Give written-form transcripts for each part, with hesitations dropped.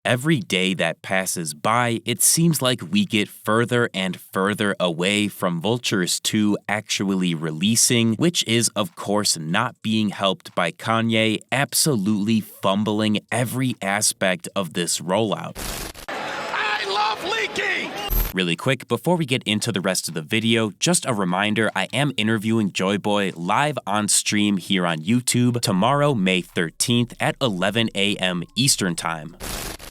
Every day that passes by, it seems like we get further and further away from Vultures II actually releasing, which is of course not being helped by Kanye absolutely fumbling every aspect of this rollout. I love leaking! Really quick, before we get into the rest of the video, just a reminder, I am interviewing Joy Boy live on stream here on YouTube tomorrow, May 13th at 11 a.m. Eastern Time.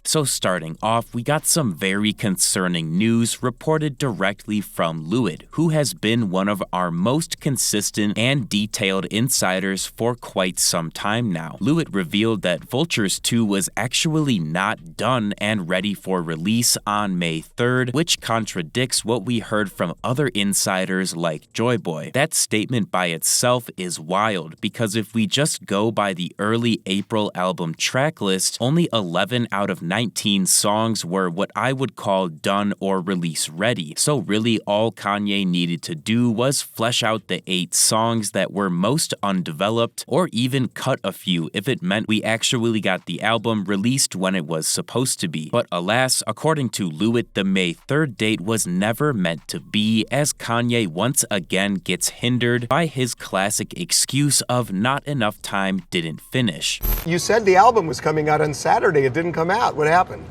So starting off, we got some very concerning news reported directly from Leakyarchives, who has been one of our most consistent and detailed insiders for quite some time now. Leakyarchives revealed that Vultures II was actually not done and ready for release on May 3rd, which contradicts what we heard from other insiders like Joy Boy. That statement by itself is wild, because if we just go by the early April album tracklist, only 11 out of 19 songs were what I would call done or release ready. So really all Kanye needed to do was flesh out the 8 songs that were most undeveloped, or even cut a few if it meant we actually got the album released when it was supposed to be. But alas, according to Leakyarchives, the May 3rd date was never meant to be, as Kanye once again gets hindered by his classic excuse of not enough time didn't finish. You said the album was coming out on Saturday. It didn't come out. What happened?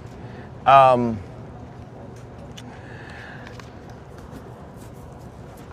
I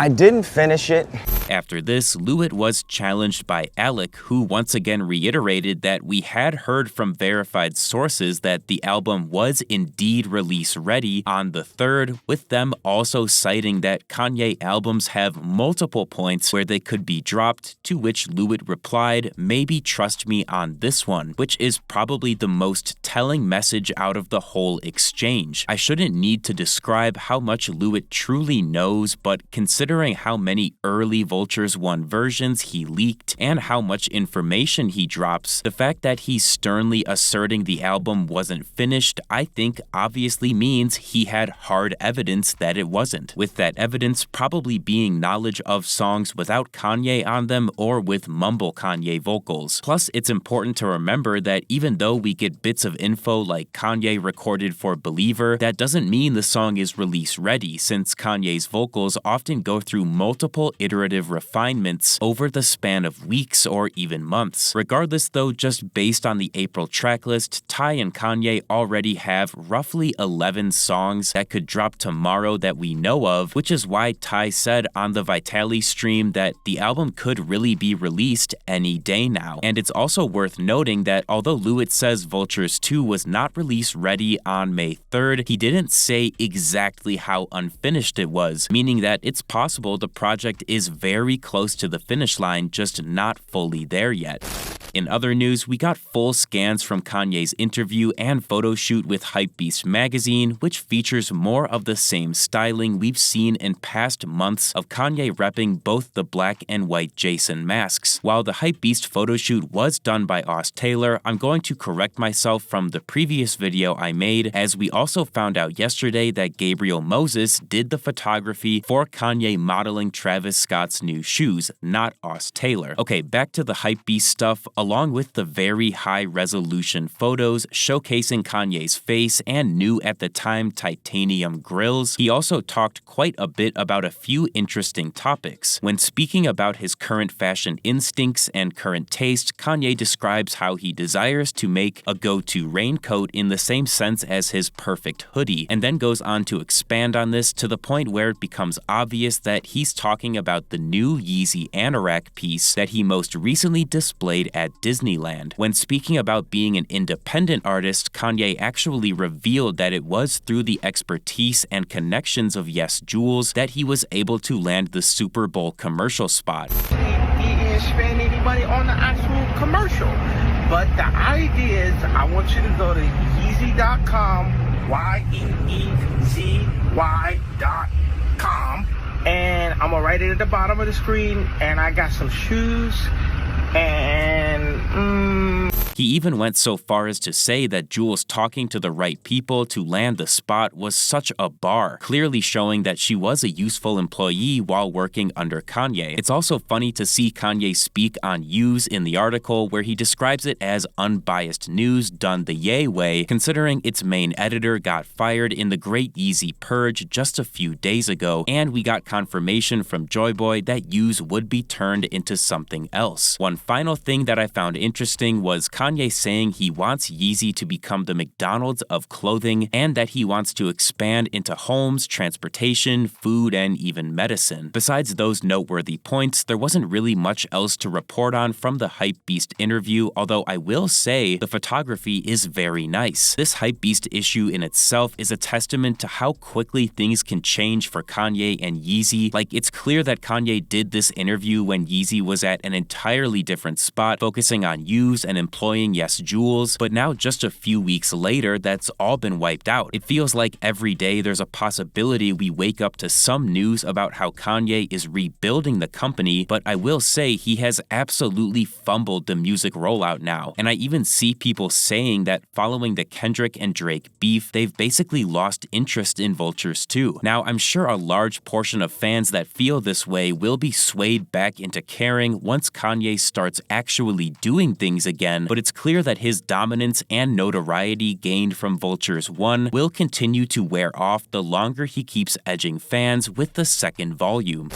didn't finish it. After this, Leakyarchives was challenged by Alec, who once again reiterated that we had heard from verified sources that the album was indeed release ready on the 3rd, with them also citing that Kanye albums have multiple points where they could be dropped, to which Leakyarchives replied, "Maybe trust me on this one," which is probably the most telling message out of the whole exchange. I shouldn't need to describe how much Leakyarchives truly knows, but considering how many early Vultures I versions he leaked and how much information he drops, the fact that he's sternly asserting the album wasn't finished, I think obviously means he had hard evidence that it wasn't, with that evidence probably being knowledge of songs without Kanye on them or with mumble Kanye vocals. Plus, it's important to remember that even though we get bits of info like Kanye recorded for Believer, that doesn't mean the song is release ready, since Kanye's vocals often go through multiple iterative refinements over the span of weeks or even months. Regardless though, just based on the April tracklist, Ty and Kanye already have roughly 11 songs that could drop tomorrow that we know of, which is why Ty said on the Vitali stream that the album could really be released any day now. And it's also worth noting that although Leakyarchives says Vultures II was not release ready on May 3rd, he didn't say exactly how unfinished it was, meaning that it's possible the project is very close to the finish line, just not fully there yet. In other news, we got full scans from Kanye's interview and photo shoot with Hypebeast magazine, which features more of the same styling we've seen in past months of Kanye repping both the black and white Jason masks. While the Hypebeast photo shoot was done by Os Taylor, I'm going to correct myself from the previous video I made, as we also found out yesterday that Gabriel Moses did the photography for Kanye modeling Travis Scott's new shoes, not Os Taylor. Okay, back to the Hypebeast stuff. Along with the very high-resolution photos showcasing Kanye's face and new at the time titanium grills, he also talked quite a bit about a few interesting topics. When speaking about his current fashion instincts and current taste, Kanye describes how he desires to make a go-to raincoat in the same sense as his perfect hoodie, and then goes on to expand on this to the point where it becomes obvious that he's talking about the new Yeezy Anorak piece that he most recently displayed at Disneyland. When speaking about being an independent artist, Kanye actually revealed that it was through the expertise and connections of Yes Jules that he was able to land the Super Bowl commercial spot. He didn't spend any money on the actual commercial, but the idea is I want you to go to Yeezy.com, YEEZY.com, and I'm gonna write it at the bottom of the screen, and I got some shoes and He even went so far as to say that Jules talking to the right people to land the spot was such a bar, clearly showing that she was a useful employee while working under Kanye. It's also funny to see Kanye speak on Use in the article, where he describes it as unbiased news done the Ye way, considering its main editor got fired in the Great Yeezy Purge just a few days ago, and we got confirmation from Joy Boy that Use would be turned into something else. One final thing that I found interesting was Kanye saying he wants Yeezy to become the McDonald's of clothing, and that he wants to expand into homes, transportation, food, and even medicine. Besides those noteworthy points, there wasn't really much else to report on from the Hypebeast interview, although I will say the photography is very nice. This Hypebeast issue in itself is a testament to how quickly things can change for Kanye and Yeezy. Like, it's clear that Kanye did this interview when Yeezy was at an entirely different spot, focusing on Use and employing Yes Jules, but now just a few weeks later, that's all been wiped out. It feels like every day there's a possibility we wake up to some news about how Kanye is rebuilding the company, but I will say he has absolutely fumbled the music rollout now, and I even see people saying that following the Kendrick and Drake beef, they've basically lost interest in Vultures II. Now, I'm sure a large portion of fans that feel this way will be swayed back into caring once Kanye starts actually doing things again, but it's clear that his dominance and notoriety gained from Vultures I will continue to wear off the longer he keeps edging fans with the second volume.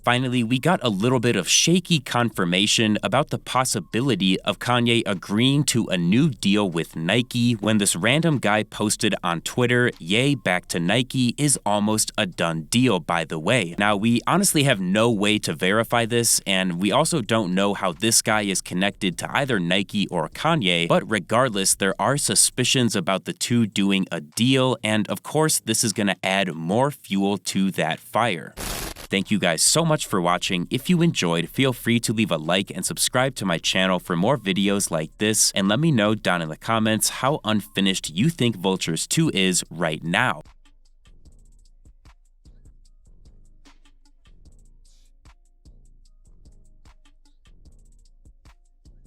Finally, we got a little bit of shaky confirmation about the possibility of Kanye agreeing to a new deal with Nike when this random guy posted on Twitter, "Yay, back to Nike is almost a done deal, by the way." Now, we honestly have no way to verify this, and we also don't know how this guy is connected to either Nike or Kanye, but regardless, there are suspicions about the two doing a deal, and of course, this is gonna add more fuel to that fire. Thank you guys so much for watching. If you enjoyed, feel free to leave a like and subscribe to my channel for more videos like this, and let me know down in the comments how unfinished you think Vultures II is right now.